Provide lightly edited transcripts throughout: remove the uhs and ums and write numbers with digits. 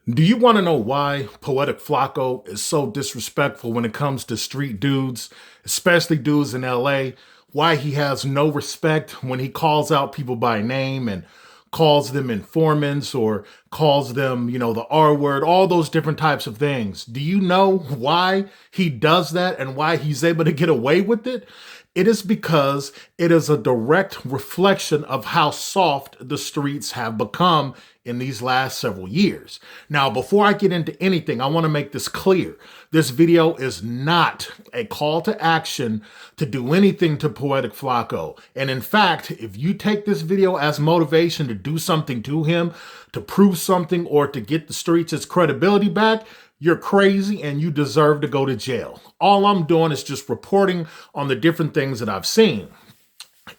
Do you want to know why Poetic Flacko is so disrespectful when it comes to street dudes, especially dudes in LA? Why he has no respect when he calls out people by name and calls them informants or calls them, the R word, all those different types of things. Do you know why he does that and why he's able to get away with it? It is because it is a direct reflection of how soft the streets have become in these last several years. Now, before I get into anything, I want to make this clear. This video is not a call to action to do anything to Poetic Flacko. And in fact, if you take this video as motivation to do something to him, to prove something, or to get the streets its credibility back, you're crazy and you deserve to go to jail. All I'm doing is just reporting on the different things that I've seen.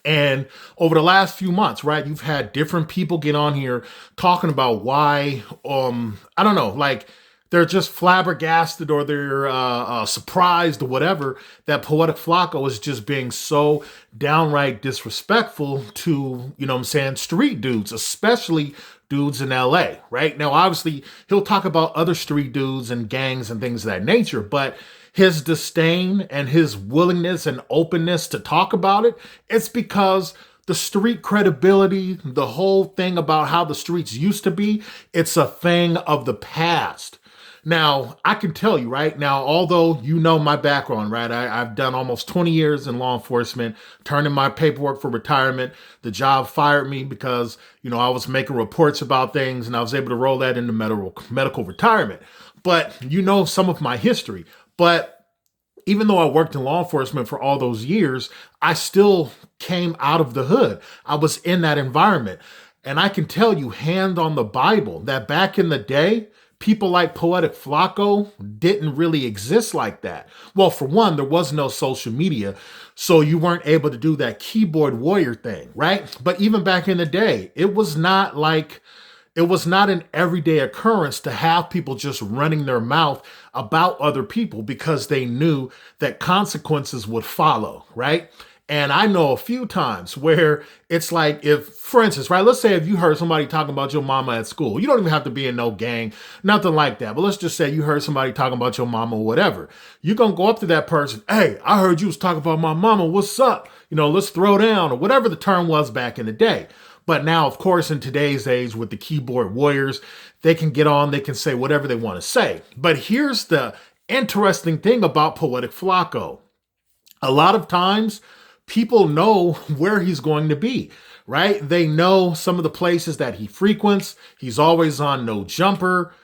And over the last few months, right, you've had different people get on here talking about why, I don't know, like they're just flabbergasted or they're surprised or whatever that Poetic Flacco is just being so downright disrespectful to, street dudes, especially dudes in LA, right? Now, obviously, he'll talk about other street dudes and gangs and things of that nature, but his disdain and his willingness and openness to talk about it, it's because the street credibility, the whole thing about how the streets used to be, it's a thing of the past. Now, I can tell you right now, although you know my background, right? I've done almost 20 years in law enforcement, turned in my paperwork for retirement. The job fired me because, I was making reports about things and I was able to roll that into medical retirement. But you know some of my history. But even though I worked in law enforcement for all those years, I still came out of the hood. I was in that environment. And I can tell you, hand on the Bible, that back in the day, people like Poetic Flacco didn't really exist like that. Well, for one, there was no social media, so you weren't able to do that keyboard warrior thing, right? But even back in the day, it was not an everyday occurrence to have people just running their mouth about other people because they knew that consequences would follow, right? And I know a few times where it's like if, for instance, right, let's say if you heard somebody talking about your mama at school, you don't even have to be in no gang, nothing like that. But let's just say you heard somebody talking about your mama or whatever. You're going to go up to that person. Hey, I heard you was talking about my mama. What's up? Let's throw down or whatever the term was back in the day. But now, of course, in today's age with the keyboard warriors, they can get on, they can say whatever they want to say. But here's the interesting thing about Poetic Flacco. A lot of times, people know where he's going to be, right? They know some of the places that he frequents. He's always on No Jumper.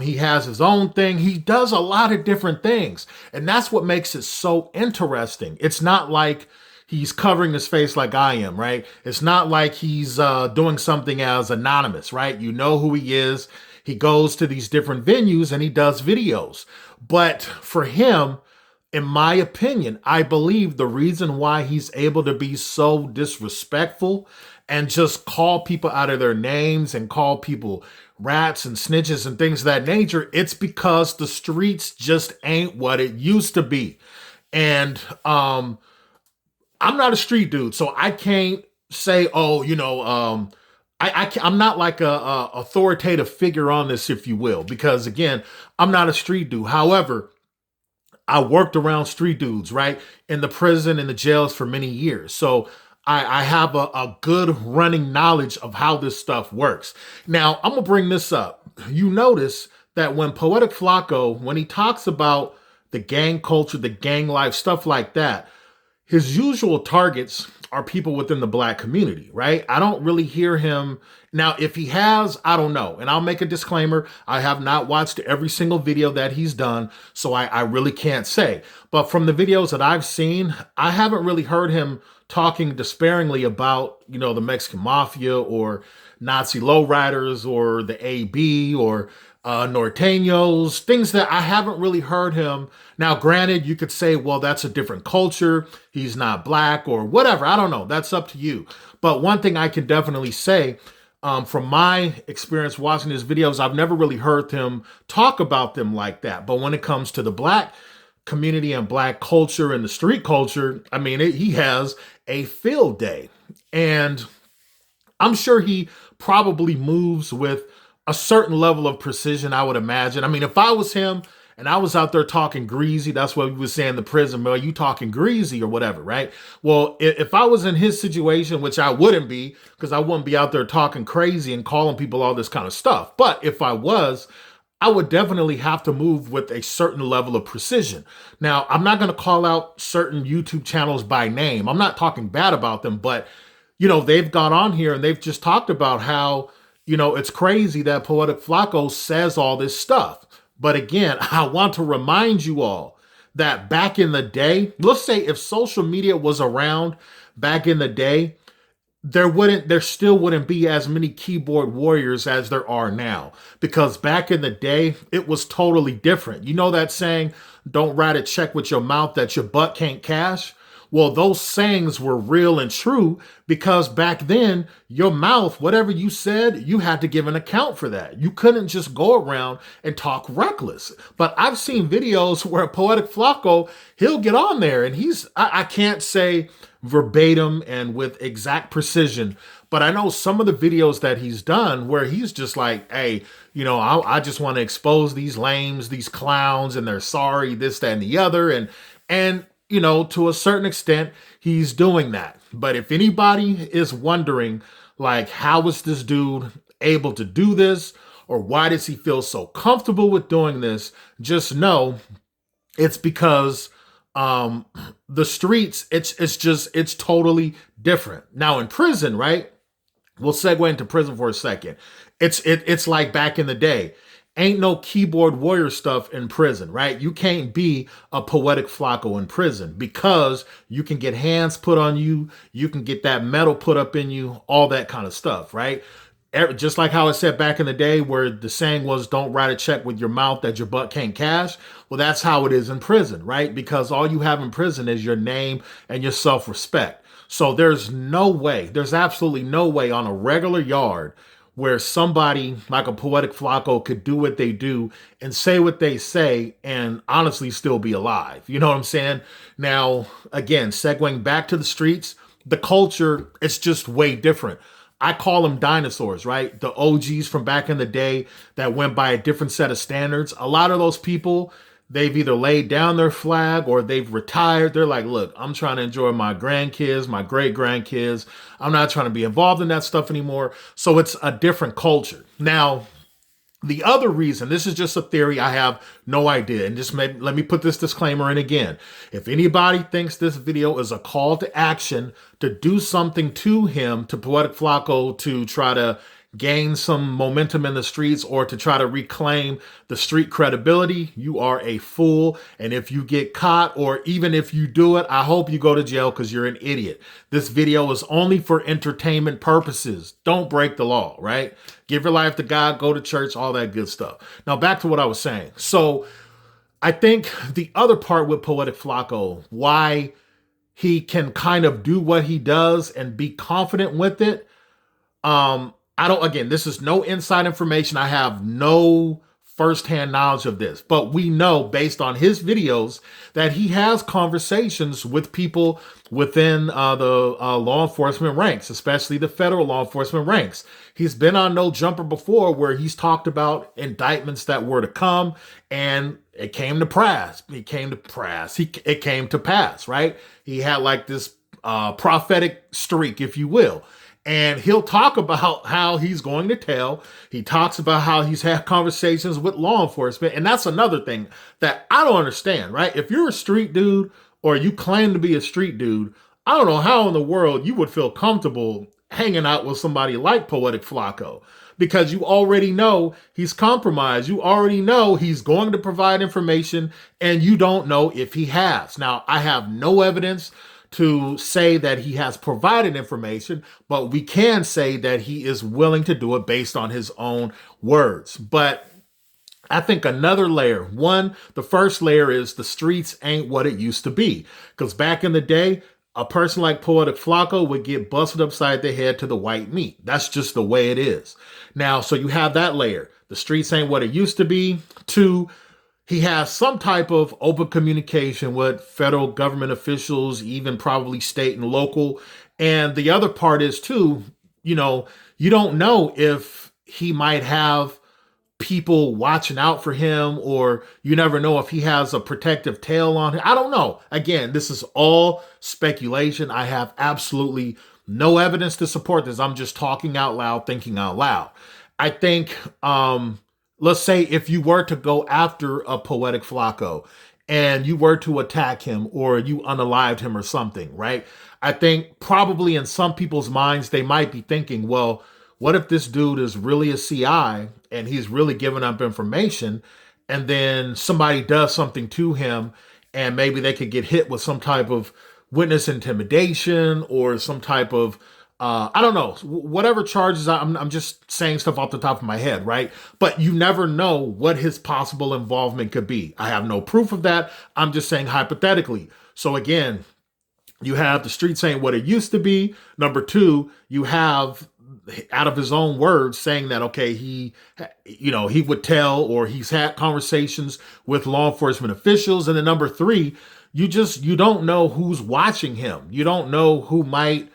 He has his own thing. He does a lot of different things. And that's what makes it so interesting. It's not like he's covering his face like I am, right? It's not like he's doing something as anonymous, right? You know who he is. He goes to these different venues and he does videos. But for him, in my opinion, I believe the reason why he's able to be so disrespectful and just call people out of their names and call people rats and snitches and things of that nature, it's because the streets just ain't what it used to be. And I'm not a street dude, so I can't say, I'm not like a authoritative figure on this, if you will, because again, I'm not a street dude. However, I worked around street dudes, right? In the prison and the jails for many years. So I have a good running knowledge of how this stuff works. Now, I'm going to bring this up. You notice that when Poetic Flacco, when he talks about the gang culture, the gang life, stuff like that, his usual targets are people within the black community, right? I don't really hear him. Now, if he has, I don't know. And I'll make a disclaimer. I have not watched every single video that he's done, so I really can't say. But from the videos that I've seen, I haven't really heard him talking despairingly about, the Mexican mafia or Nazi lowriders or the AB or norteños, things that I haven't really heard him. Now, granted, you could say, well, that's a different culture. He's not black or whatever. I don't know. That's up to you. But one thing I can definitely say, from my experience watching his videos, I've never really heard him talk about them like that. But when it comes to the black community and black culture and the street culture, I mean, he has a field day. And I'm sure he probably moves with a certain level of precision, I would imagine. I mean, if I was him and I was out there talking greasy, that's what we was saying in the prison, well, you talking greasy or whatever, right? Well, if I was in his situation, which I wouldn't be, because I wouldn't be out there talking crazy and calling people all this kind of stuff. But if I was, I would definitely have to move with a certain level of precision. Now, I'm not going to call out certain YouTube channels by name. I'm not talking bad about them, but they've got on here and they've just talked about how, it's crazy that Poetic Flacko says all this stuff. But again, I want to remind you all that back in the day, let's say if social media was around back in the day, there still wouldn't be as many keyboard warriors as there are now, because back in the day it was totally different. You know that saying, don't write a check with your mouth that your butt can't cash? Well, those sayings were real and true, because back then your mouth, whatever you said, you had to give an account for that. You couldn't just go around and talk reckless. But I've seen videos where Poetic Flacko, he'll get on there and I can't say verbatim and with exact precision, but I know some of the videos that he's done where he's just like, hey, I just want to expose these lames, these clowns, and they're sorry, this, that, and the other. And to a certain extent, he's doing that. But if anybody is wondering, like, how is this dude able to do this? Or why does he feel so comfortable with doing this? Just know it's because the streets, it's totally different. Now in prison, right? We'll segue into prison for a second. It's like back in the day. Ain't no keyboard warrior stuff in prison, right? You can't be a Poetic Flacko in prison, because you can get hands put on you, you can get that metal put up in you, all that kind of stuff, right? Just like how I said back in the day where the saying was, don't write a check with your mouth that your butt can't cash. Well, that's how it is in prison, right? Because all you have in prison is your name and your self-respect. So there's absolutely no way on a regular yard where somebody like a Poetic Flacko could do what they do and say what they say and honestly still be alive. You know what I'm saying? Now, again, segueing back to the streets, the culture, it's just way different. I call them dinosaurs, right? The OGs from back in the day that went by a different set of standards. A lot of those people, they've either laid down their flag or they've retired. They're like, look, I'm trying to enjoy my grandkids, my great grandkids. I'm not trying to be involved in that stuff anymore. So it's a different culture. Now, the other reason, this is just a theory, I have no idea. And let me put this disclaimer in again. If anybody thinks this video is a call to action to do something to him, to Poetic Flacko, to try to gain some momentum in the streets or to try to reclaim the street credibility, you are a fool. And if you get caught, or even if you do it, I hope you go to jail because you're an idiot. This video is only for entertainment purposes. Don't break the law, right? Give your life to God, go to church, all that good stuff. Now back to what I was saying. So I think the other part with Poetic Flacko, why he can kind of do what he does and be confident with it, again, this is no inside information. I have no firsthand knowledge of this, but we know based on his videos that he has conversations with people within the law enforcement ranks, especially the federal law enforcement ranks. He's been on No Jumper before where he's talked about indictments that were to come, and it came to pass. It came to pass, right? He had like this prophetic streak, if you will. And he'll talk about how he's going to tell. He talks about how he's had conversations with law enforcement. And that's another thing that I don't understand, right? If you're a street dude or you claim to be a street dude, I don't know how in the world you would feel comfortable hanging out with somebody like Poetic Flacko, because you already know he's compromised. You already know he's going to provide information, and you don't know if he has. Now, I have no evidence to say that he has provided information, but we can say that he is willing to do it based on his own words. But I think another layer, the first layer is the streets ain't what it used to be. Because back in the day, a person like Poetic Flacko would get busted upside the head to the white meat. That's just the way it is. Now, so you have that layer. The streets ain't what it used to be. 2, he has some type of open communication with federal government officials, even probably state and local. And the other part is too, you don't know if he might have people watching out for him, or you never know if he has a protective tail on him. I don't know. Again, this is all speculation. I have absolutely no evidence to support this. I'm just talking out loud, thinking out loud. I think, let's say if you were to go after a Poetic Flacko and you were to attack him or you unalived him or something, right? I think probably in some people's minds, they might be thinking, well, what if this dude is really a CI and he's really giving up information, and then somebody does something to him and maybe they could get hit with some type of witness intimidation or some type of I don't know, whatever charges. I'm just saying stuff off the top of my head, right? But you never know what his possible involvement could be. I have no proof of that. I'm just saying hypothetically. So again, you have the street saying what it used to be. Number two, you have out of his own words saying that, okay, he would tell, or he's had conversations with law enforcement officials. And then number three, you don't know who's watching him. You don't know who might,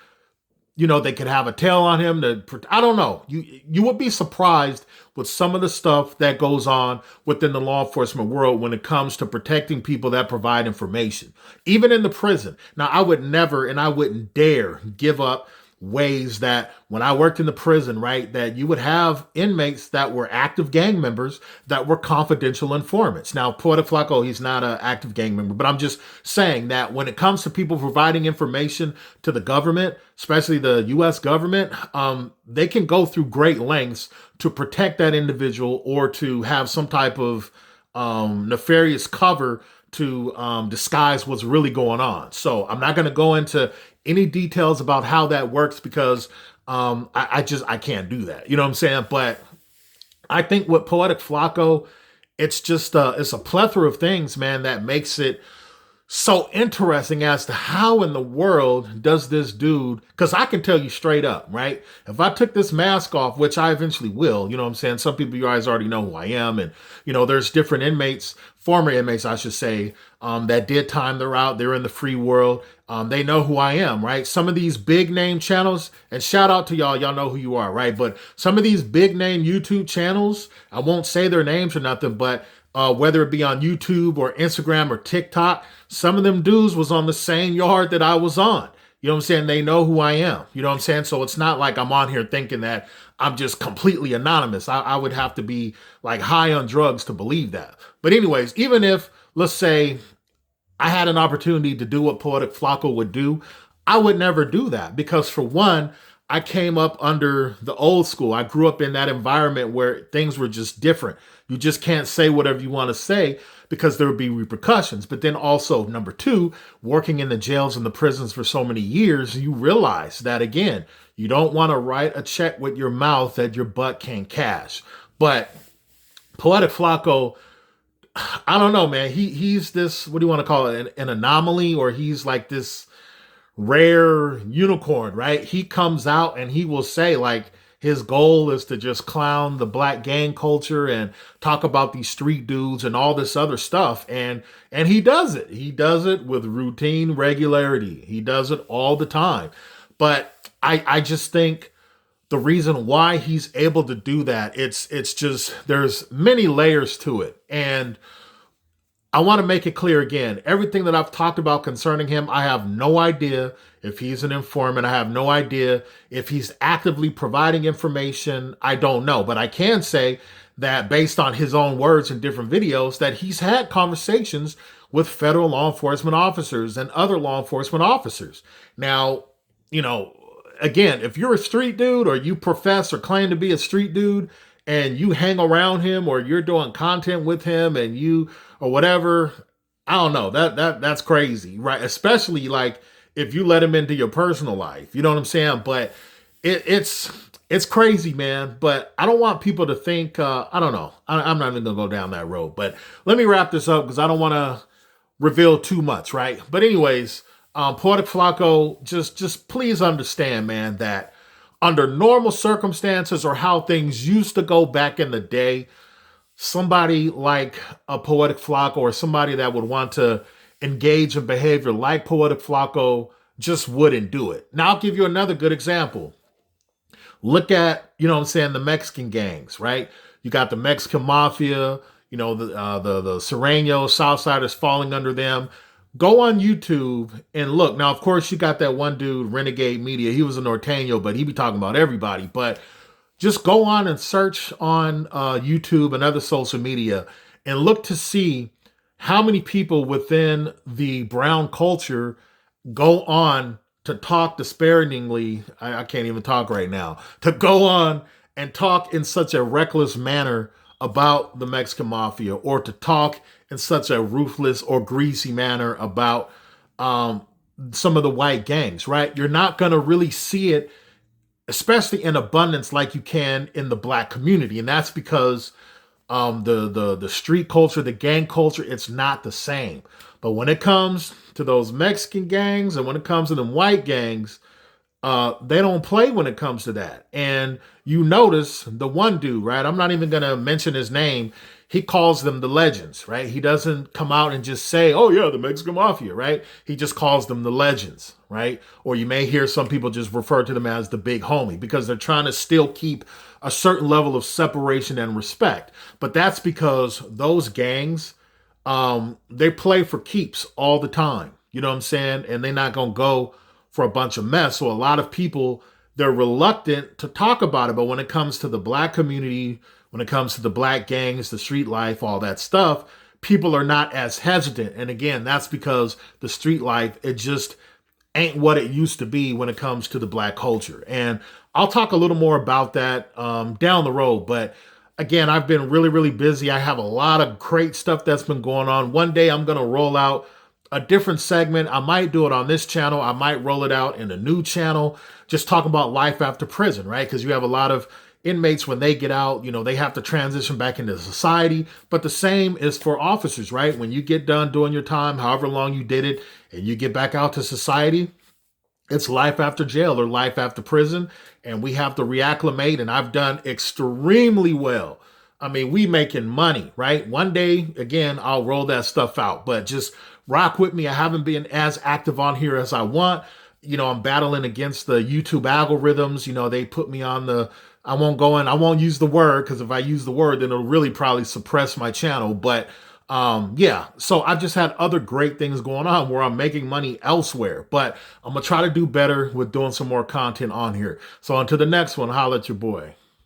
they could have a tail on him. I don't know. You would be surprised with some of the stuff that goes on within the law enforcement world when it comes to protecting people that provide information, even in the prison. Now, I would never and I wouldn't dare give up ways that when I worked in the prison, right, that you would have inmates that were active gang members that were confidential informants. Now, Poetic Flacko, he's not an active gang member, but I'm just saying that when it comes to people providing information to the government, especially the U.S. government, they can go through great lengths to protect that individual or to have some type of nefarious cover to disguise what's really going on. So I'm not going to go into any details about how that works because I can't do that. You know what I'm saying? But I think with Poetic Flacko, it's just it's a plethora of things, man, that makes it so interesting as to how in the world does this dude, because I can tell you straight up, right? If I took this mask off, which I eventually will, you know what I'm saying? Some people, you guys already know who I am. And, there's different inmates, former inmates, I should say, that did time they're out. They're in the free world. They know who I am, right? Some of these big name channels, and shout out to y'all know who you are, right? But some of these big name YouTube channels, I won't say their names or nothing, but whether it be on YouTube or Instagram or TikTok, some of them dudes was on the same yard that I was on. You know what I'm saying? They know who I am. You know what I'm saying? So it's not like I'm on here thinking that I'm just completely anonymous. I would have to be like high on drugs to believe that. But anyways, even if, let's say, I had an opportunity to do what Poetic Flacko would do, I would never do that because, for one, I came up under the old school. I grew up in that environment where things were just different. You just can't say whatever you want to say because there would be repercussions. But then also, number two, working in the jails and the prisons for so many years, you realize that, again, you don't want to write a check with your mouth that your butt can't cash. But Poetic Flacko, I don't know, man. He's this, what do you want to call it, an anomaly, or he's like this rare unicorn, right? He comes out and he will say, like, his goal is to just clown the black gang culture and talk about these street dudes and all this other stuff. And he does it. He does it with routine regularity. He does it all the time. But I just think the reason why he's able to do that, it's just, there's many layers to it. And I want to make it clear again, everything that I've talked about concerning him, I have no idea if he's an informant. I have no idea if he's actively providing information. I don't know. But I can say that based on his own words in different videos, that he's had conversations with federal law enforcement officers and other law enforcement officers. Now, again, if you're a street dude or you profess or claim to be a street dude and you hang around him or you're doing content with him and you or whatever, I don't know, that's crazy, right? Especially like if you let him into your personal life, you know what I'm saying? But it's crazy, man. But I don't want people to think, I don't know. I'm not even gonna go down that road, but let me wrap this up because I don't want to reveal too much, right? But anyways, Poetic Flacko, just please understand, man, that under normal circumstances or how things used to go back in the day, somebody like a Poetic Flacko or somebody that would want to engage in behavior like Poetic Flacko just wouldn't do it. Now, I'll give you another good example. Look at, the Mexican gangs, right? You got the Mexican Mafia, the Serrano, Southsiders falling under them. Go on YouTube and look. Now, of course, you got that one dude, Renegade Media. He was a Norteño, but he be talking about everybody. But just go on and search on YouTube and other social media and look to see how many people within the brown culture go on to talk disparagingly. I can't even talk right now. To go on and talk in such a reckless manner about the Mexican Mafia, or to talk in such a ruthless or greasy manner about some of the white gangs, right? You're not going to really see it, especially in abundance, like you can in the black community. And that's because the street culture, the gang culture, it's not the same. But when it comes to those Mexican gangs and when it comes to them white gangs, they don't play when it comes to that. And you notice the one dude, right? I'm not even going to mention his name. He calls them the legends, right? He doesn't come out and just say, oh yeah, the Mexican Mafia, right? He just calls them the legends, right? Or you may hear some people just refer to them as the big homie, because they're trying to still keep a certain level of separation and respect. But that's because those gangs, they play for keeps all the time. You know what I'm saying? And they're not going to go for a bunch of mess. So a lot of people, they're reluctant to talk about it. But when it comes to the black community, when it comes to the black gangs, the street life, all that stuff, people are not as hesitant. And again, that's because the street life, it just ain't what it used to be when it comes to the black culture. And I'll talk a little more about that down the road. But again, I've been really, really busy. I have a lot of great stuff that's been going on. One day I'm going to roll out a different segment. I might do it on this channel. I might roll it out in a new channel, just talking about life after prison, right? Because you have a lot of inmates, when they get out, they have to transition back into society. But the same is for officers, right? When you get done doing your time, however long you did it, and you get back out to society, it's life after jail or life after prison. And we have to reacclimate. And I've done extremely well. I mean, we making money, right? One day, again, I'll roll that stuff out, but just rock with me. I haven't been as active on here as I want. I'm battling against the YouTube algorithms. They put me on I won't use the word, because if I use the word, then it'll really probably suppress my channel. But yeah, so I've just had other great things going on where I'm making money elsewhere. But I'm going to try to do better with doing some more content on here. So until the next one, holla at your boy.